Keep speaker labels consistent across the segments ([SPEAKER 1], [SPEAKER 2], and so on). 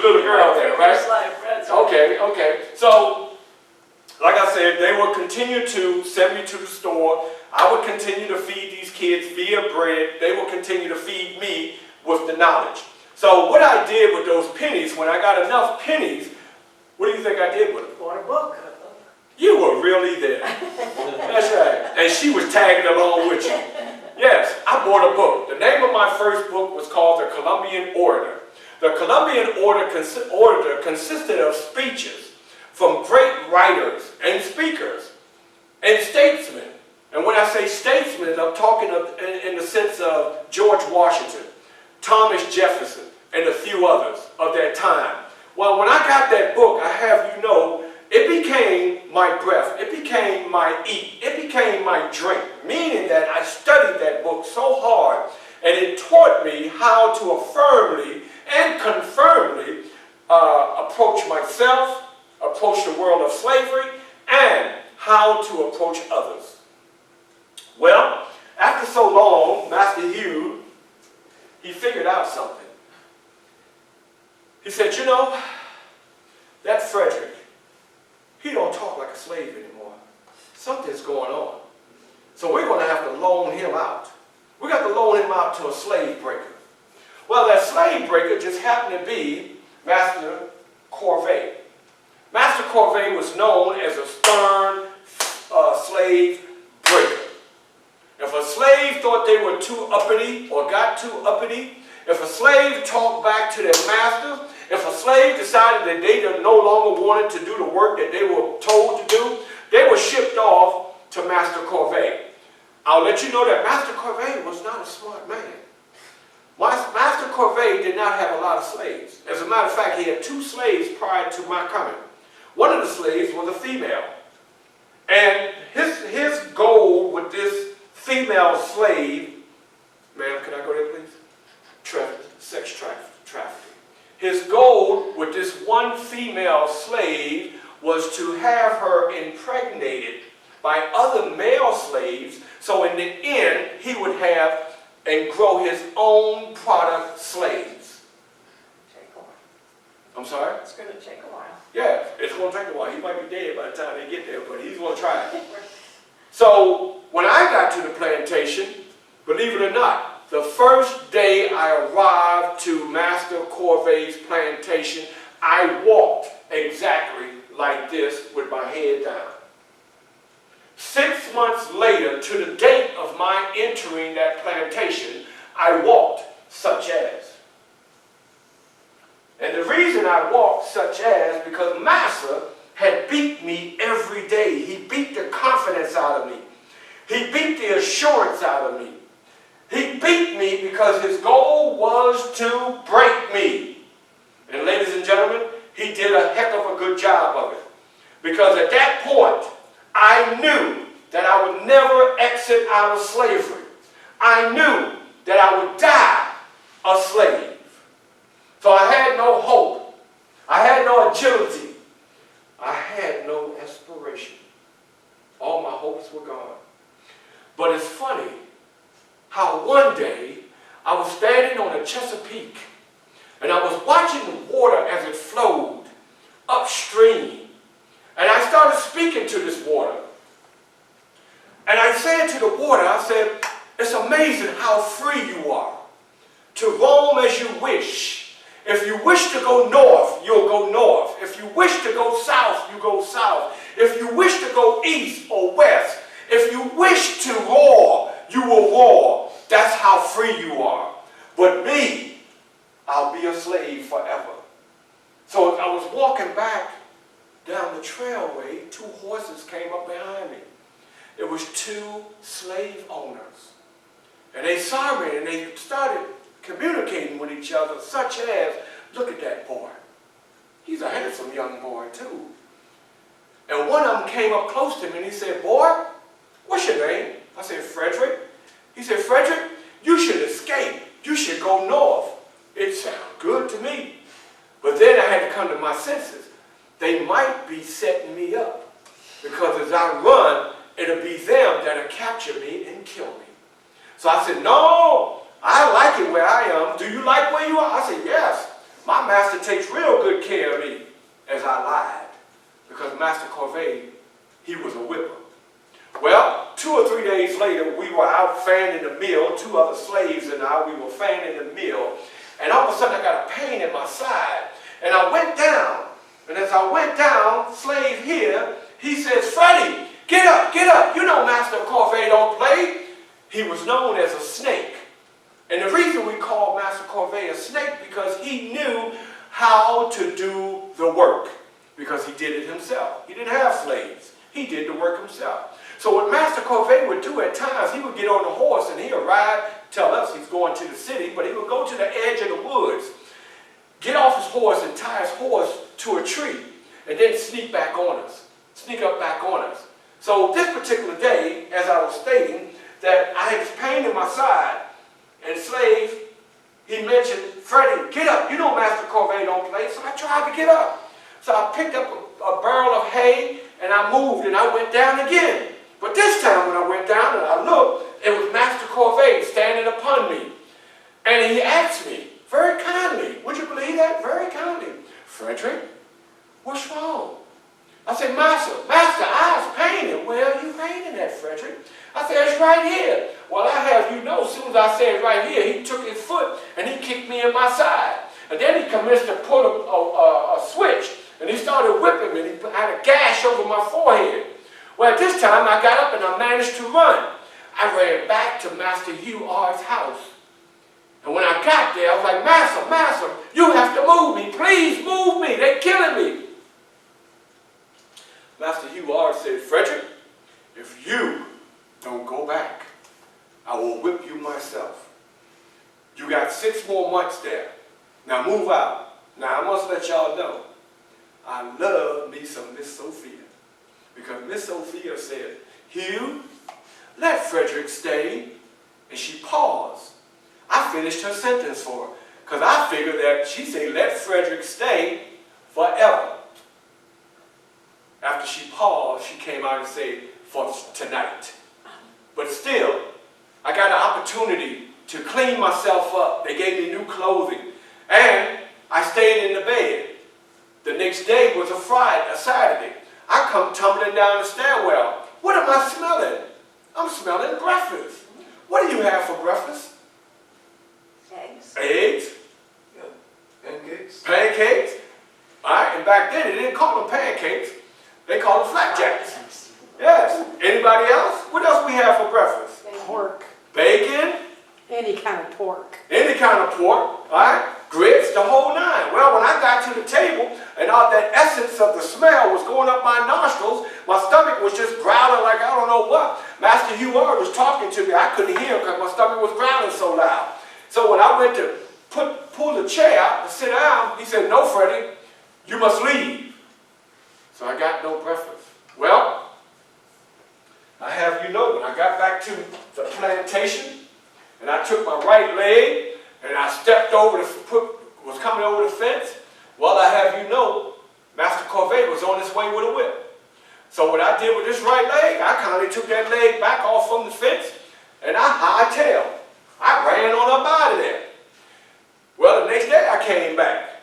[SPEAKER 1] little girl there, right? Okay, okay. So, like I said, they would continue to send me to the store. I would continue to feed these kids via bread. They would continue to feed me with the knowledge. So what I did with those pennies, when I got enough pennies, what do you think I did with them?
[SPEAKER 2] Bought a book.
[SPEAKER 1] You were really there. That's right. And she was tagging along with you. Yes, I bought a book. The name of my first book was called The Columbian Orator. The Columbian Orator consisted of speeches from great writers and speakers and statesmen. And when I say statesmen, I'm talking in the sense of George Washington, Thomas Jefferson, and a few others of that time. Well, when I got that book, I have you know, it became my breath, it became my eat, it became my drink, meaning that I studied that book so hard, and it taught me how to affirmably and confirmably approach myself, approach the world of slavery, and how to approach others. Well, after so long, Master Hugh, he figured out something. He said, you know, that Frederick, he don't talk like a slave anymore. Something's going on. So we're going to have to loan him out. We got to loan him out to a slave breaker. Well, that slave breaker just happened to be Master Corvée. Master Corvée was known as a stern slave breaker. If a slave thought they were too uppity or got too uppity, if a slave talked back to their master, if a slave decided that they no longer wanted to do the work that they were told to do, they were shipped off to Master Corvée. I'll let you know that Master Corvée was not a smart man. Master Corvée did not have a lot of slaves. As a matter of fact, he had 2 slaves prior to my coming. One of the slaves was a female. And his goal with this female slave, ma'am, can I go there please? Sex trafficking. His goal with this one female slave was to have her impregnated by other male slaves, so in the end he would have and grow his own product slaves.
[SPEAKER 2] Take a while.
[SPEAKER 1] I'm sorry?
[SPEAKER 2] It's going to take a while.
[SPEAKER 1] Yeah, it's going to take a while. He might be dead by the time they get there, but he's going to try it. So when I got to the plantation, believe it or not, the first day I arrived to Master Corvée's plantation, I walked exactly like this with my head down. 6 months later, to the date of my entering that plantation, I walked such as. And the reason I walked such as, because Master had beat me every day. He beat the confidence out of me. He beat the assurance out of me. He beat me because his goal was to break me. And ladies and gentlemen, he did a heck of a good job of it. Because at that point, I knew that I would never exit out of slavery. I knew that I would die a slave. So I had no hope. I had no agility. I had no aspiration. All my hopes were gone. But it's funny how one day I was standing on the Chesapeake and I was watching the water as it flowed upstream. And I started speaking to this water. And I said to the water, I said, it's amazing how free you are to roam as you wish. If you wish to go north, you'll go north. If you wish to go south, you go south. If you wish to go east or west, if you wish to roar, you will roar. That's how free you are. But me, I'll be a slave forever. So I was walking back down the trailway, 2 horses came up behind me. It was 2 slave owners. And they saw me and they started communicating with each other, such as, look at that boy. He's a handsome young boy too. And one of them came up close to me and he said, boy, what's your name? I said, Frederick. He said, Frederick, you should escape. You should go north. It sounded good to me. But then I had to come to my senses. They might be setting me up. Because as I run, it'll be them that'll capture me and kill me. So I said, no, I like it where I am. Do you like where you are? I said, yes. My master takes real good care of me, as I lied, because Master Corvée, he was a whipper. Well, 2 or 3 days later, we were out fanning the mill. 2 other slaves and I, we were fanning the mill. And all of a sudden, I got a pain in my side. And I went down. And as I went down, slave here, he says, "Freddie, get up, get up. You know Master Corvée don't play." He was known as a snake. And the reason we call Master Corvée a snake, because he knew how to do the work. Because he did it himself. He didn't have slaves. He did the work himself. So what Master Corvée would do at times, he would get on the horse and he would ride, tell us he's going to the city, but he would go to the edge of the woods, get off his horse and tie his horse to a tree, and then sneak back on us, sneak up back on us. So this particular day, as I was stating, that I had this pain in my side, and slave, he mentioned, "Freddie, get up. You know Master Corvée don't play." So I tried to get up. So I picked up a barrel of hay, and I moved, and I went down again. But this time when I went down and I looked, it was Master Corvée standing upon me. And he asked me, very kindly, would you believe that? Very kindly, "Frederick, what's wrong?" I said, Master, I was paining." "Where are you paining at, Frederick?" I said, "It's right here." "Well, I have you know, as soon as I said right here, he took his foot and he kicked me in my side. And then he commenced to pull a switch, and he started whipping me. He had a gash over my forehead. Well, at this time, I got up and I managed to run. I ran back to Master Hugh Ard's house. And when I got there, I was like, Master, you have to move me. Please move me. They're killing me." Master Hugh Ard said, "Frederick, if you don't go back, I will whip you myself. You got 6 more months there. Now move out." Now I must let y'all know, I love me some Miss Sophia. Because Miss Sophia said, "Hugh, let Frederick stay." And she paused. I finished her sentence for her. Because I figured that she said, "Let Frederick stay forever." After she paused, she came out and said, "For tonight." But still, I got an opportunity to clean myself up. They gave me new clothing. And I stayed in the bed. The next day was a Saturday. I come tumbling down the stairwell. What am I smelling? I'm smelling breakfast. What do you have for breakfast?
[SPEAKER 2] Eggs.
[SPEAKER 1] Eggs?
[SPEAKER 3] Yeah. Pancakes.
[SPEAKER 1] Pancakes? All right, and back then they didn't call them pancakes. They called them flapjacks. Yes. Anybody else? What else we have for breakfast?
[SPEAKER 4] Pork.
[SPEAKER 1] Bacon?
[SPEAKER 4] Any kind of pork.
[SPEAKER 1] Any kind of pork, all right? Grits, the whole 9. Well, when I got to the table and all that essence of the smell was going up my nostrils, my stomach was just growling like I don't know what. Master Hugh Ard was talking to me. I couldn't hear him because my stomach was growling so loud. So when I went to pull the chair out to sit down, he said, "No, Freddie, you must leave." So I got no breakfast. Well, I have you know, when I got back to the plantation, and I took my right leg, and I stepped over was coming over the fence. Well, I have you know, Master Corvée was on his way with a whip. So what I did with this right leg, I kindly took that leg back off from the fence, and I hightailed. I ran on up out of there. Well, the next day I came back.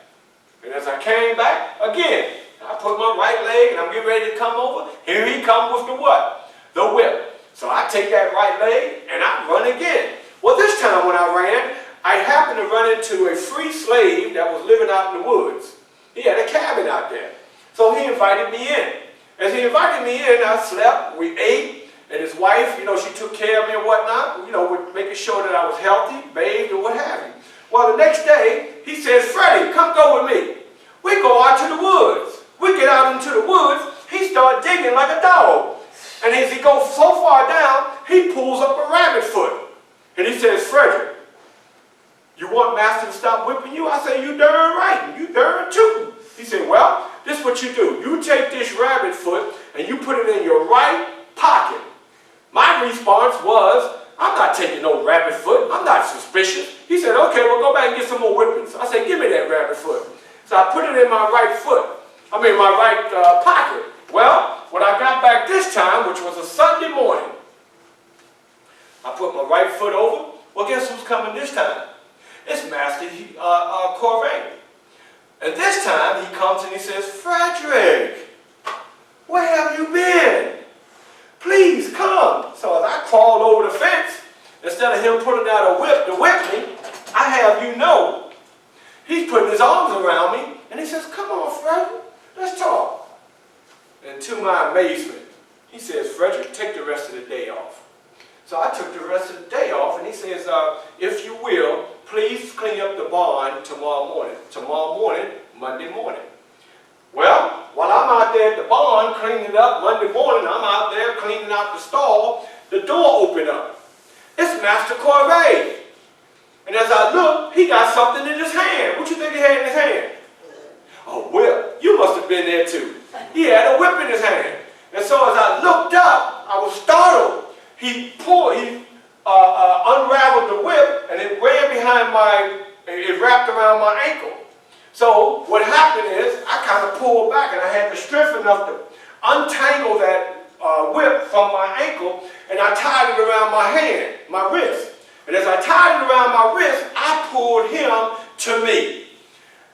[SPEAKER 1] And as I came back, again, I put my right leg, and I'm getting ready to come over. Here he comes with the what? The whip. So I take that right leg, and I run again. Well, this time when I ran, I happened to run into a free slave that was living out in the woods. He had a cabin out there. So he invited me in. As he invited me in, I slept, we ate, and his wife, you know, she took care of me and whatnot, you know, making sure that I was healthy, bathed, and what have you. Well, the next day, he says, "Freddie, come go with me." We go out to the woods. We get out into the woods, he started digging like a dog. And as he goes so far down, he pulls up a rabbit foot. And he says, "Frederick, you want Master to stop whipping you?" I said, "You darn right, you darn tootin'." He said, "Well, this is what you do. You take this rabbit foot and you put it in your right pocket." My response was, "I'm not taking no rabbit foot. I'm not suspicious." He said, "Okay, well, go back and get some more whippings." I said, "Give me that rabbit foot." So I put it in my my right pocket. Well, when I got back this time, which was a Sunday morning, I put my right foot over. Well, guess who's coming this time? It's Master Corvée. And this time he comes and he says, "Frederick, where have you been? Please come." So as I crawled over the fence, instead of him pulling out a whip to whip me, I have you know, he's putting his arms around me and he says, "Come on, Frederick, let's talk." And to my amazement, he says, "Frederick, take the rest of the day off." So I took the rest of the day off, and he says, "If you will, please clean up the barn tomorrow morning." Tomorrow morning, Monday morning. Well, while I'm out there at the barn cleaning it up, Monday morning, I'm out there cleaning out the stall, the door opened up. It's Master Corvée. And as I look, he got something in his hand. What you think he had in his hand? A whip. You must have been there too. He had a whip in his hand. And so as I looked up, I was startled. He unraveled the whip, and it ran behind it wrapped around my ankle. So what happened is, I kind of pulled back, and I had the strength enough to untangle that whip from my ankle, and I tied it around my hand, my wrist. And as I tied it around my wrist, I pulled him to me.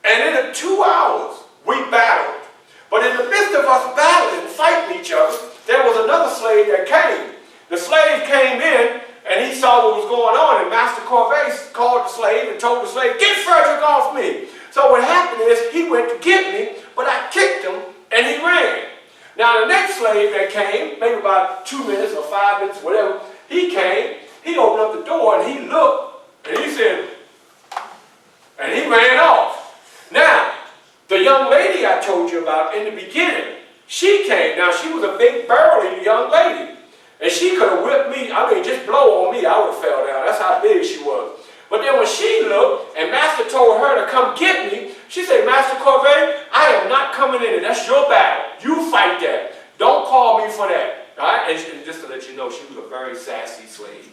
[SPEAKER 1] And in 2 hours, we battled. But in the midst of us battling, fighting each other, there was another slave that came. The slave came in, and he saw what was going on, and Master Corvée called the slave and told the slave, "Get Frederick off me." So what happened is, he went to get me, but I kicked him, and he ran. Now the next slave that came, maybe about 2 minutes or 5 minutes, whatever, he came, he opened up the door, and he looked, and he said, and he ran off. Now, the young lady I told you about in the beginning, she came. Now, she was a big, burly young lady. And she could have whipped me, just blow on me, I would have fell down. That's how big she was. But then when she looked, and Master told her to come get me, she said, "Master Corvée, I am not coming in, and that's your battle. You fight that. Don't call me for that." All right? And just to let you know, she was a very sassy slave.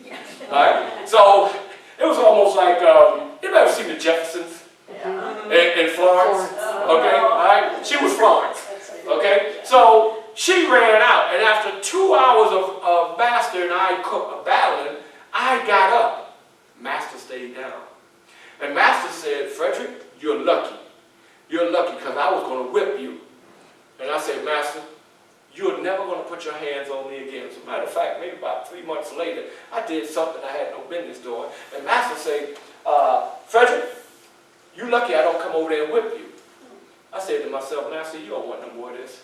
[SPEAKER 1] All right? So, it was almost like, you ever seen the Jeffersons in Florence? Okay? All right? She was Florence. Okay? So, she ran out, and after 2 hours of Master and I battling, I got up. Master stayed down. And Master said, "Frederick, you're lucky. You're lucky, because I was going to whip you." And I said, "Master, you're never going to put your hands on me again." As a matter of fact, maybe about 3 months later, I did something I had no business doing. And Master said, "Frederick, you're lucky I don't come over there and whip you." I said to myself, "Master, you don't want no more of this.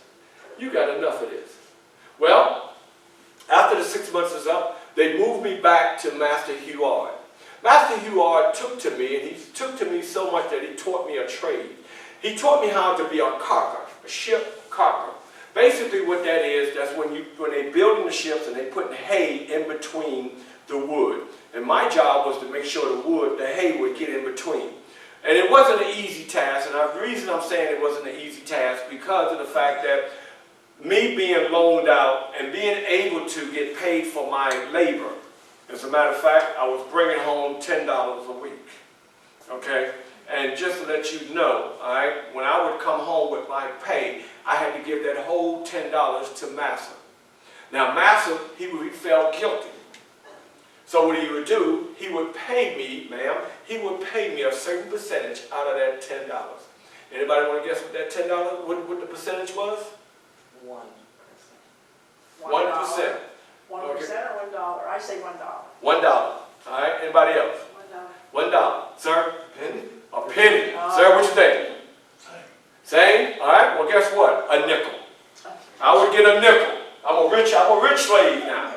[SPEAKER 1] You got enough of this." Well, after the 6 months is up, they moved me back to Master Huard. Master Huard took to me, and he took to me so much that he taught me a trade. He taught me how to be a caulker, a ship caulker. Basically what that is, that's when they're building the ships and they're putting hay in between the wood. And my job was to make sure the hay would get in between. And it wasn't an easy task, and the reason I'm saying it wasn't an easy task, because of the fact that me being loaned out and being able to get paid for my labor. As a matter of fact, I was bringing home $10 a week, okay? And just to let you know, all right, when I would come home with my pay, I had to give that whole $10 to Master. Now, Master, he felt guilty. So what he would do, he would pay me, ma'am, he would pay me a certain percentage out of that $10. Anybody want to guess what that $10, what the percentage was?
[SPEAKER 2] 1%.
[SPEAKER 1] 1%.
[SPEAKER 2] 1% or $1? I say $1.
[SPEAKER 1] $1. All right. Anybody else?
[SPEAKER 2] $1.
[SPEAKER 1] $1. Sir?
[SPEAKER 3] Penny?
[SPEAKER 1] A penny. Sir, what you think? Same. All right. Well, guess what? A nickel. I would get a nickel. I'm a rich slave now.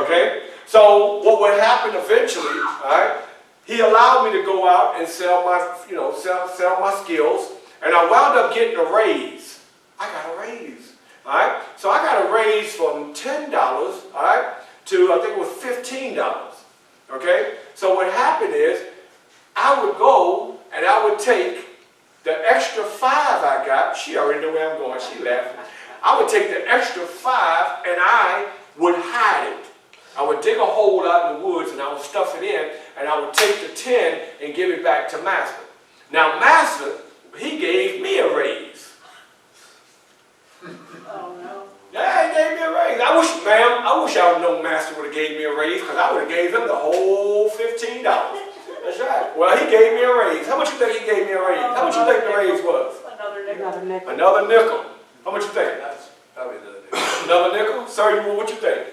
[SPEAKER 1] Okay. So what would happen eventually? All right. He allowed me to go out and sell my, sell my skills, and I wound up getting a raise. I got a raise. All right. So I got a raise from $10, all right, to I think it was $15. Okay. So what happened is, I would go and I would take the extra 5 I got. She already knew where I'm going. She laughing. I would take the extra 5 and I would hide it. I would dig a hole out in the woods and I would stuff it in, and I would take the 10 and give it back to Master. Now Master, he gave me a raise.
[SPEAKER 2] Oh no.
[SPEAKER 1] Yeah, he gave me a raise. I wish, ma'am, I wish I would have known Master would have gave me a raise, because I would have gave him the whole $15. That's right. Well, he gave me a raise. How much you think he gave me a raise? How much you think the raise was?
[SPEAKER 4] Another nickel.
[SPEAKER 1] Another nickel. How much you think?
[SPEAKER 3] That's probably the
[SPEAKER 1] Another nickel? Sir, what you think?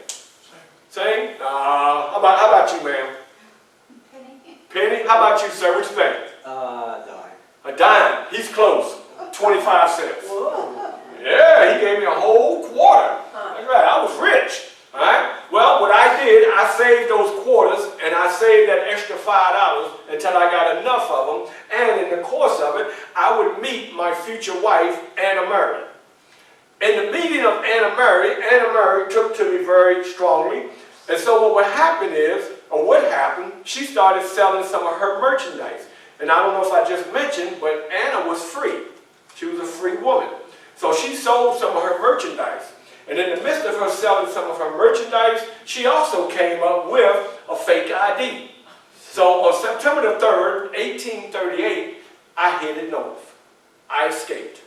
[SPEAKER 1] Same? How about you, ma'am? Penny? How about you, sir? What you think?
[SPEAKER 3] dime.
[SPEAKER 1] A dime. He's close. 25 cents.
[SPEAKER 2] Whoa.
[SPEAKER 1] Yeah, he gave me a whole quarter. That's right. I was rich. All right? Well, what I did, I saved those quarters, and I saved that extra $5 until I got enough of them. And in the course of it, I would meet my future wife, Anna Murray. In the meeting of Anna Murray took to me very strongly. And so what would happen is, or what happened, she started selling some of her merchandise. And I don't know if I just mentioned, but Anna was free. She was a free woman. So she sold some of her merchandise. And in the midst of her selling some of her merchandise, she also came up with a fake ID. So on September the 3rd, 1838, I headed north. I escaped.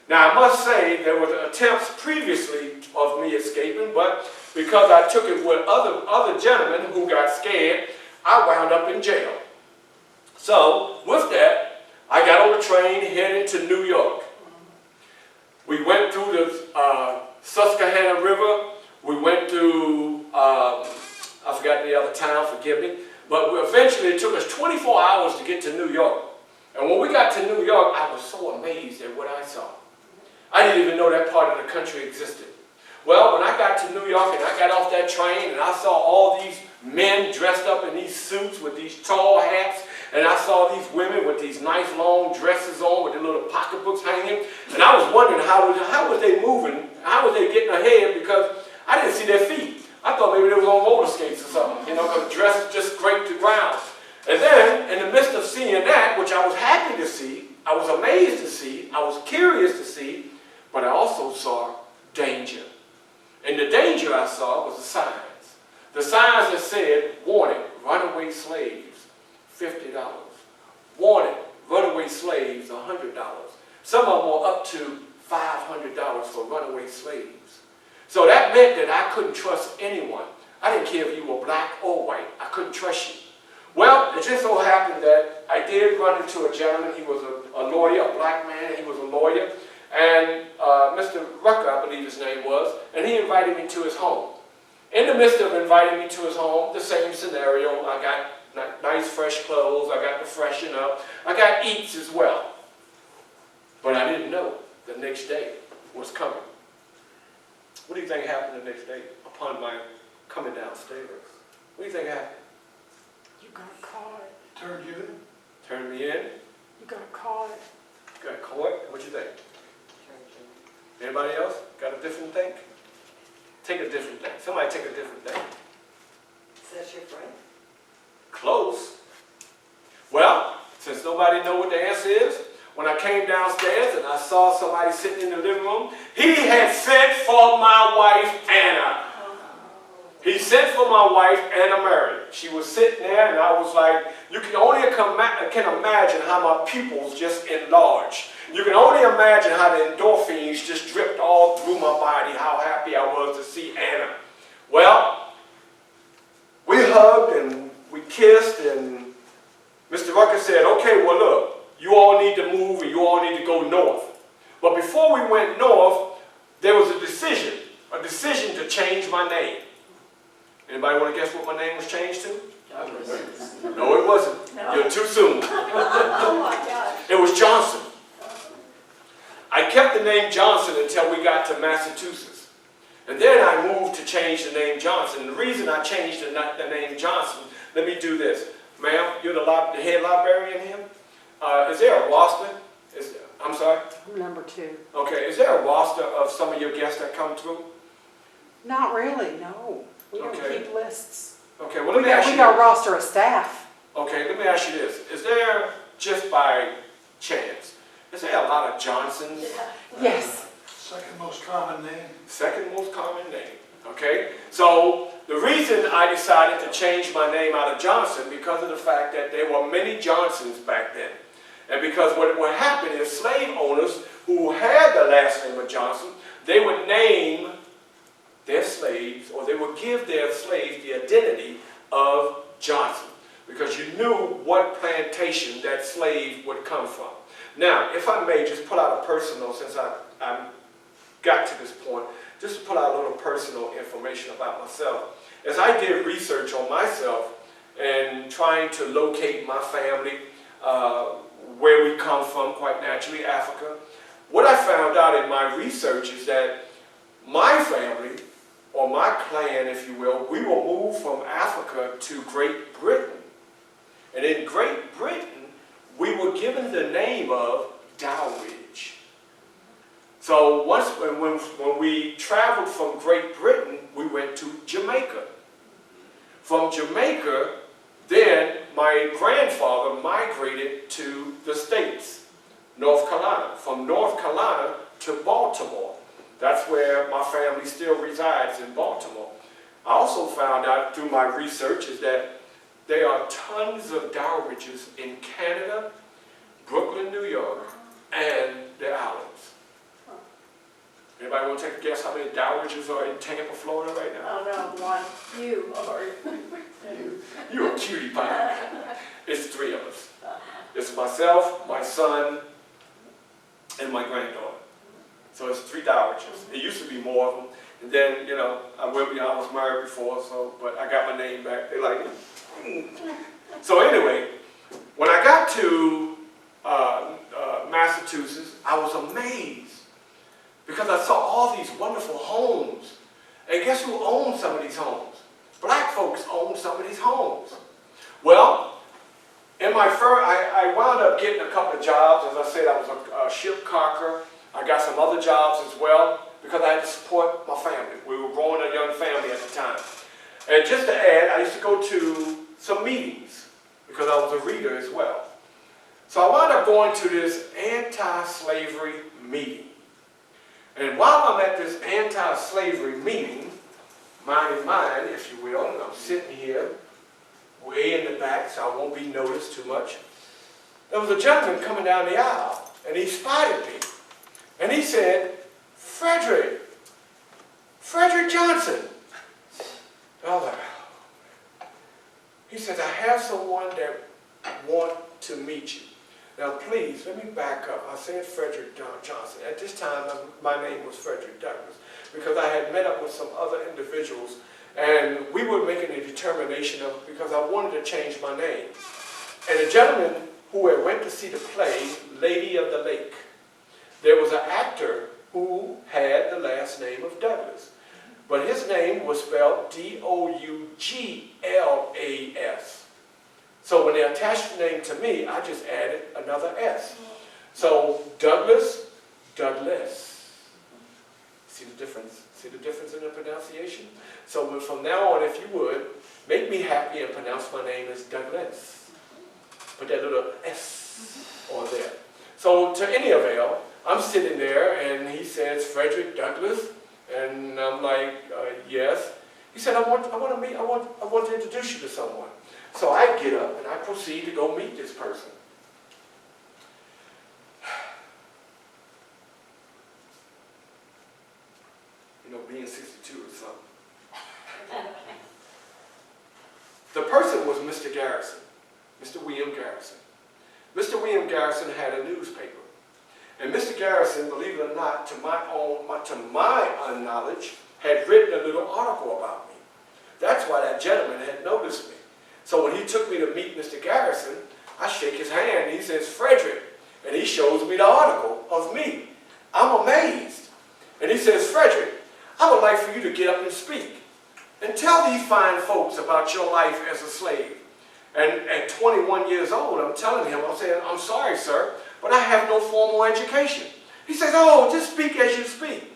[SPEAKER 1] Now I must say there were attempts previously of me escaping, but because I took it with other gentlemen who got scared, I wound up in jail. So with that, I got on the train heading to New York. We went through the Susquehanna River. We went through, I forgot the other town, forgive me. But eventually it took us 24 hours to get to New York. And when we got to New York, I was so amazed at what I saw. I didn't even know that part of the country existed. Well, when I got to New York and I got off that train and I saw all these men dressed up in these suits with these tall hats, and I saw these women with these nice long dresses on with their little pocketbooks hanging, and I was wondering how was they moving, how was they getting ahead, because I didn't see their feet. I thought maybe they was on roller skates or something, you know, because the dress just scraped the ground. And then, in the midst of seeing that, which I was happy to see, I was amazed to see, I was curious to see, but I also saw danger. And the danger I saw was the signs. The signs that said, warning, runaway slaves, $50. Warning, runaway slaves, $100. Some of them were up to $500 for runaway slaves. So that meant that I couldn't trust anyone. I didn't care if you were black or white. I couldn't trust you. Well, it just so happened that I did run into a gentleman. He was a lawyer, a black man. He was a lawyer. And Mr. Rucker, I believe his name was, and he invited me to his home. In the midst of inviting me to his home, the same scenario. I got nice fresh clothes. I got to freshen up. I got eats as well. But I didn't know the next day was coming. What do you think happened the next day upon my coming downstairs? What do you think happened?
[SPEAKER 4] You got caught.
[SPEAKER 3] Turned you in?
[SPEAKER 1] Turned me in.
[SPEAKER 4] You got caught.
[SPEAKER 1] Got caught. What you think? Anybody else got a different thing? Take a different thing. Somebody take a different thing.
[SPEAKER 2] Is that your friend?
[SPEAKER 1] Close. Well, since nobody know what the answer is, when I came downstairs and I saw somebody sitting in the living room, he had sent for my wife, Anna. He sent for my wife, Anna Murray. She was sitting there, and I was like, you can only can imagine how my pupils just enlarged. You can only imagine how the endorphins just dripped all through my body, how happy I was to see Anna. Well, we hugged and we kissed, and Mr. Rucker said, okay, well look, you all need to move and you all need to go north. But before we went north, there was a decision to change my name. Anybody want to guess what my name was changed to? No, it wasn't. No. You're too soon.
[SPEAKER 2] Oh my God.
[SPEAKER 1] It was Johnson. I kept the name Johnson until we got to Massachusetts. And then I moved to change the name Johnson. And the reason I changed the name Johnson, let me do this. Ma'am, you're the head librarian here? Is there a roster? I'm sorry?
[SPEAKER 4] Number 2.
[SPEAKER 1] Okay, is there a roster of some of your guests that come through?
[SPEAKER 4] Not really, no. We don't
[SPEAKER 1] Okay.
[SPEAKER 4] keep lists.
[SPEAKER 1] Okay, well let me ask you
[SPEAKER 4] We got a
[SPEAKER 1] this.
[SPEAKER 4] roster of staff.
[SPEAKER 1] Okay, let me ask you this. Is there, just by chance, is there a lot of Johnsons?
[SPEAKER 4] Yes.
[SPEAKER 3] Second most common name.
[SPEAKER 1] Second most common name. Okay? So the reason I decided to change my name out of Johnson because of the fact that there were many Johnsons back then. And because what would happen is slave owners who had the last name of Johnson, they would name their slaves, or they would give their slaves the identity of Johnson, because you knew what plantation that slave would come from. Now, if I may just pull out a personal, since I got to this point, just to pull out a little personal information about myself. As I did research on myself and trying to locate my family, where we come from, quite naturally, Africa, what I found out in my research is that my family, or my clan, if you will, we were moved from Africa to Great Britain. And in Great Britain, we were given the name of Dowridge. So once, when we traveled from Great Britain, we went to Jamaica. From Jamaica, then my grandfather migrated to the States, North Carolina. From North Carolina to Baltimore. That's where my family still resides, in Baltimore. I also found out through my research is that there are tons of Dowridges in Canada, Brooklyn, New York, and the islands. Anybody want to take a guess how many Dowridges are in Tampa, Florida right now?
[SPEAKER 2] Oh, no, one. You are.
[SPEAKER 1] You're a cutie pie. It's 3 of us. It's myself, my son, and my granddaughter. So it's 3 Dowridges. It used to be more of them. And then, you know, I was married before, so, but I got my name back. They like it. So anyway, when I got to Massachusetts, I was amazed because I saw all these wonderful homes. And guess who owned some of these homes? Black folks owned some of these homes. Well, in my I wound up getting a couple of jobs. As I said, I was a ship caulker. I got some other jobs as well because I had to support my family. We were growing a young family at the time. And just to add, I used to go to some meetings because I was a reader as well. So I wound up going to this anti-slavery meeting. And while I'm at this anti-slavery meeting, mine in mind, if you will, and I'm sitting here, way in the back, so I won't be noticed too much, there was a gentleman coming down the aisle, and he spotted me. And he said, Frederick Johnson. And I was like, he says, I have someone that want to meet you. Now please, let me back up. I said Frederick Johnson. At this time, my name was Frederick Douglass because I had met up with some other individuals and we were making a determination of, because I wanted to change my name. And a gentleman who had went to see the play, Lady of the Lake, there was an actor who had the last name of Douglas. But his name was spelled D-O-U-G-L-A-S. So when they attached the name to me, I just added another S. So Douglas. See the difference? See the difference in the pronunciation? So from now on, if you would, make me happy and pronounce my name as Douglas. Put that little S on there. So to any avail, I'm sitting there and he says, Frederick Douglass, and I'm like, yes. He said, I want to introduce you to someone. So I get up and I proceed to go meet this person. You know, being 62 or something. The person was Mr. Garrison, Mr. William Garrison. Mr. William Garrison had a newspaper. And Mr. Garrison, believe it or not, to my unknowledge, had written a little article about me. That's why that gentleman had noticed me. So when he took me to meet Mr. Garrison, I shake his hand. He says, Frederick. And he shows me the article of me. I'm amazed. And he says, Frederick, I would like for you to get up and speak. And tell these fine folks about your life as a slave. And at 21 years old, I'm telling him, I'm saying, I'm sorry, sir, but I have no formal education. He says, oh, just speak as you speak.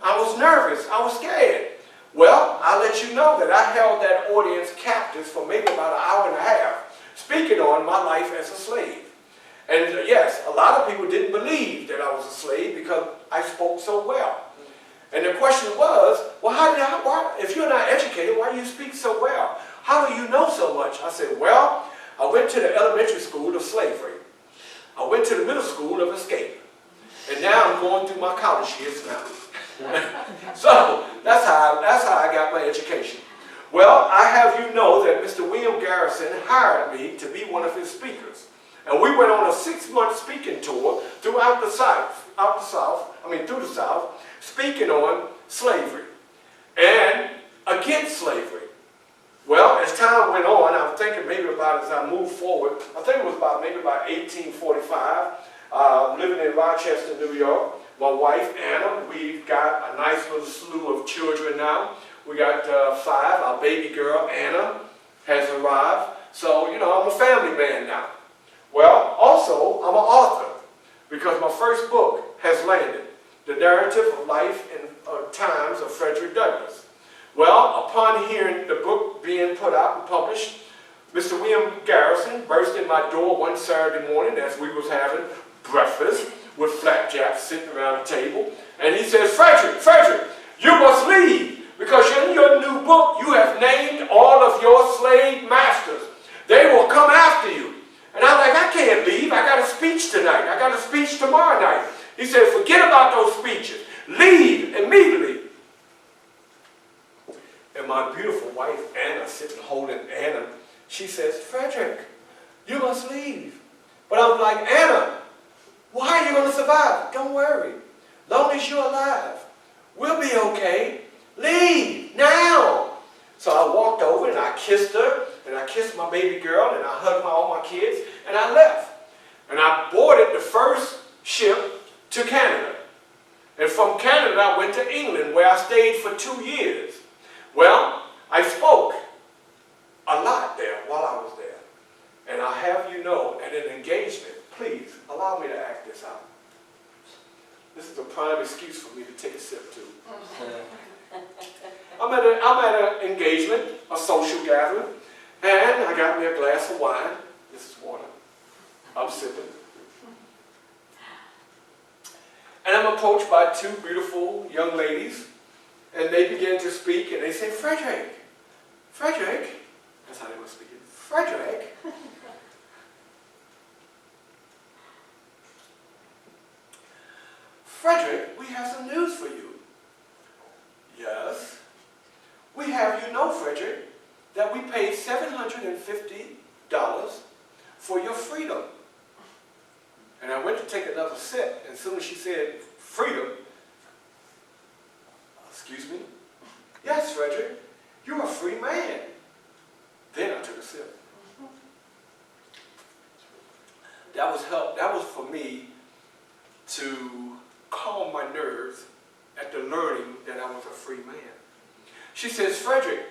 [SPEAKER 1] I was nervous. I was scared. Well, I'll let you know that I held that audience captive for maybe about an hour and a half, speaking on my life as a slave. And yes, a lot of people didn't believe that I was a slave because I spoke so well. And the question was, well, if you're not educated, why do you speak so well? How do you know so much? I said, well, I went to the elementary school of slavery. I went to the middle school of escape. And now I'm going through my college years now. So that's how I got my education. Well, I have you know that Mr. William Garrison hired me to be one of his speakers. And we went on a 6-month speaking tour throughout the South, through the South, speaking on slavery and against slavery. Well, as time went on, I'm thinking maybe about as I moved forward, I think it was maybe about 1845, living in Rochester, New York. My wife, Anna, we've got a nice little slew of children now. We got 5. Our baby girl, Anna, has arrived. So, you know, I'm a family man now. Well, also, I'm an author because my first book has landed, The Narrative of Life and Times of Frederick Douglass. Well, upon hearing the book being put out and published, Mr. William Garrison burst in my door one Saturday morning as we was having breakfast with flapjacks sitting around the table, and he says, Frederick, you must leave because in your new book you have named all of your slave masters. They will come after you. And I'm like, I can't leave. I got a speech tonight. I got a speech tomorrow night. He said, forget about those speeches. Leave immediately. And my beautiful wife, Anna, sitting holding Anna, she says, Frederick, you must leave. But I'm like, Anna, why are you going to survive? Don't worry. Long as you're alive, we'll be okay. Leave now. So I walked over and I kissed her, and I kissed my baby girl, and I hugged all my kids, and I left. And I boarded the first ship to Canada. And from Canada, I went to England, where I stayed for 2 years. Well, I spoke a lot there while I was there. And I have you know, at an engagement, please allow me to act this out. This is a prime excuse for me to take a sip too. I'm at an engagement, a social gathering, and I got me a glass of wine. This is water. I'm sipping. And I'm approached by 2 beautiful young ladies, and they begin to speak, and they say, Frederick, that's how they were speaking, Frederick, we have some news for you. Yes. We have you know, Frederick, that we paid $750 for your freedom. And I went to take another sip, and as soon as she said, freedom, excuse me? Yes, Frederick, you're a free man. Then I took a sip. That was for me to calm my nerves at the learning that I was a free man. She says, Frederick,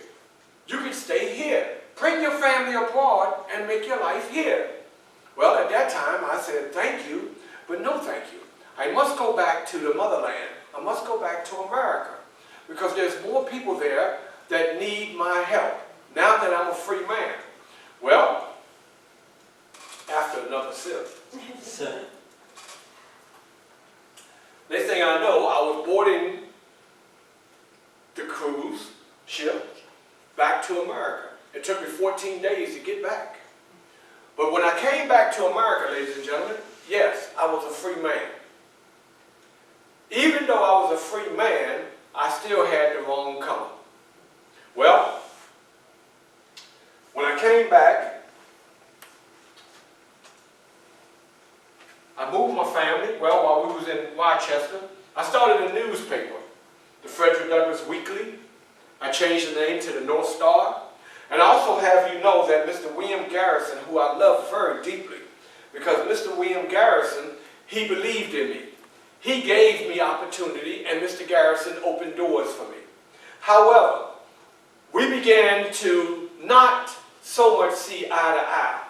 [SPEAKER 1] you can stay here. Bring your family abroad and make your life here. Well, at that time, I said, thank you, but no thank you. I must go back to the motherland. I must go back to America because there's more people there that need my help now that I'm a free man. Well, after another sip, next thing I know, I was boarding the cruise ship back to America. It took me 14 days to get back. But when I came back to America, ladies and gentlemen, yes, I was a free man. Even though I was a free man, I still had the wrong color. Well, when I came back, I moved my family. Well, while we was in Rochester, I started a newspaper, the Frederick Douglass Weekly. I changed the name to the North Star. And I also have you know that Mr. William Garrison, who I love very deeply, because Mr. William Garrison, he believed in me. He gave me opportunity, and Mr. Garrison opened doors for me. However, we began to not so much see eye to eye.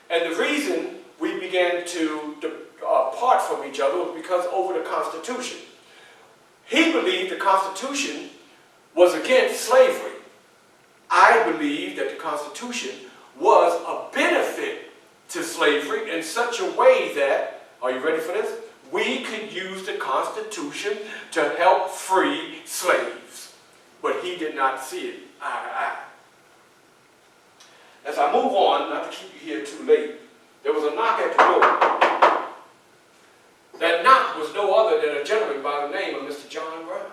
[SPEAKER 1] And the reason we began to part from each other was because over the Constitution. He believed the Constitution was against slavery. I believe that the Constitution was a benefit to slavery in such a way that, are you ready for this? We could use the Constitution to help free slaves. But he did not see it eye to eye. As I move on, not to keep you here too late, there was a knock at the door. That knock was no other than a gentleman by the name of Mr. John Brown.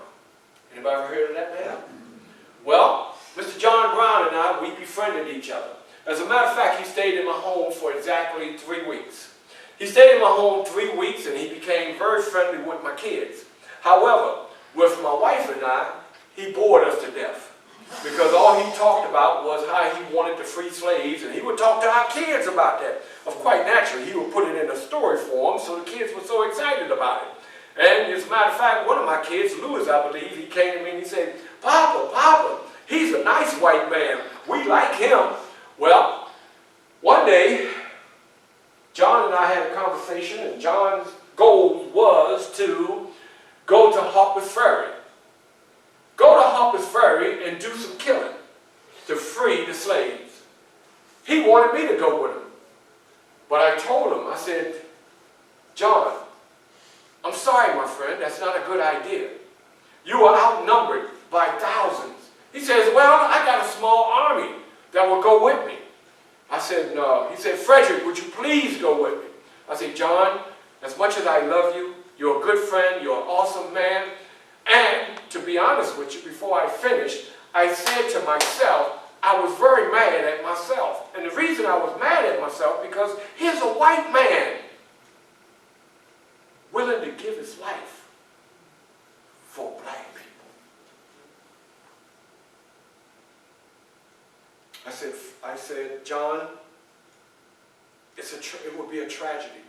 [SPEAKER 1] Anybody ever heard of that man? Well, Mr. John Brown and I, we befriended each other. As a matter of fact, he stayed in my home for exactly 3 weeks. He stayed in my home 3 weeks, and he became very friendly with my kids. However, with my wife and I, he bored us to death. Because all he talked about was how he wanted to free slaves, and he would talk to our kids about that. Quite naturally, he would put it in a story form, so the kids were so excited about it. And as a matter of fact, one of my kids, Louis, I believe, he came to me and he said, Papa, Papa, he's a nice white man. We like him. Well, one day, John and I had a conversation, and John's goal was to go to Harper's Ferry. Go to Harper's Ferry and do some killing to free the slaves. He wanted me to go with him. But I told him, I said, John, I'm sorry, my friend, that's not a good idea. You are outnumbered by thousands. He says, well, I got a small army that will go with me. I said, no. He said, Frederick, would you please go with me? I said, John, as much as I love you, you're a good friend, you're an awesome man. And to be honest with you, before I finished, I said to myself, I was very mad at myself. And the reason I was mad at myself, because here's a white man willing to give his life for black people. I said, John, it would be a tragedy.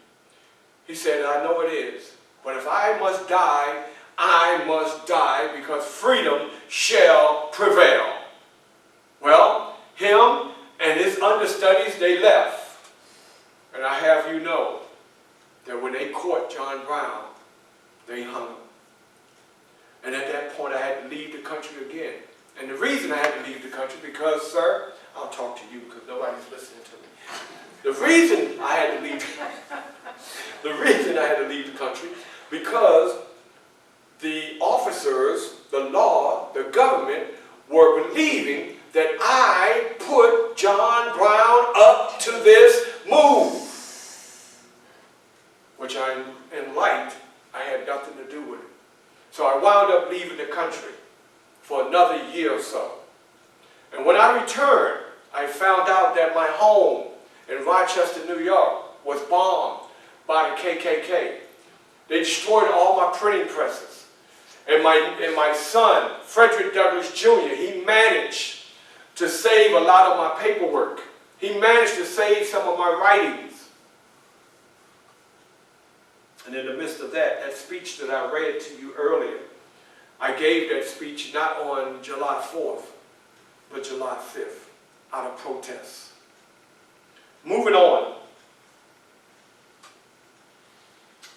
[SPEAKER 1] He said, I know it is, but if I must die, I must die, because freedom shall prevail. Well, him and his understudies, they left. And I have you know that when they caught John Brown, they hung him. And at that point, I had to leave the country again. And the reason I had to leave the country, because, sir, I'll talk to you because nobody's listening to me. The reason I had to leave the country, because the officers, the law, the government were believing that I put John Brown up to this move, which in light, I had nothing to do with it. So I wound up leaving the country for another year or so. And when I returned, I found out that my home in Rochester, New York was bombed by the KKK. They destroyed all my printing presses. And my son, Frederick Douglass Jr., he managed to save a lot of my paperwork. He managed to save some of my writings. And in the midst of that speech that I read to you earlier, I gave that speech not on July 4th, but July 5th, out of protest. Moving on.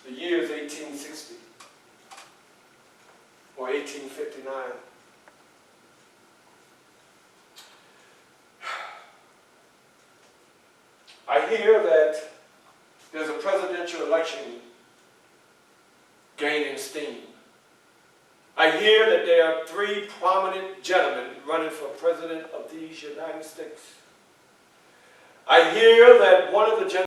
[SPEAKER 1] The year is 1860. Or 1859. I hear that there's a presidential election gaining steam. I hear that there are 3 prominent gentlemen running for president of these United States. I hear that one of the gentlemen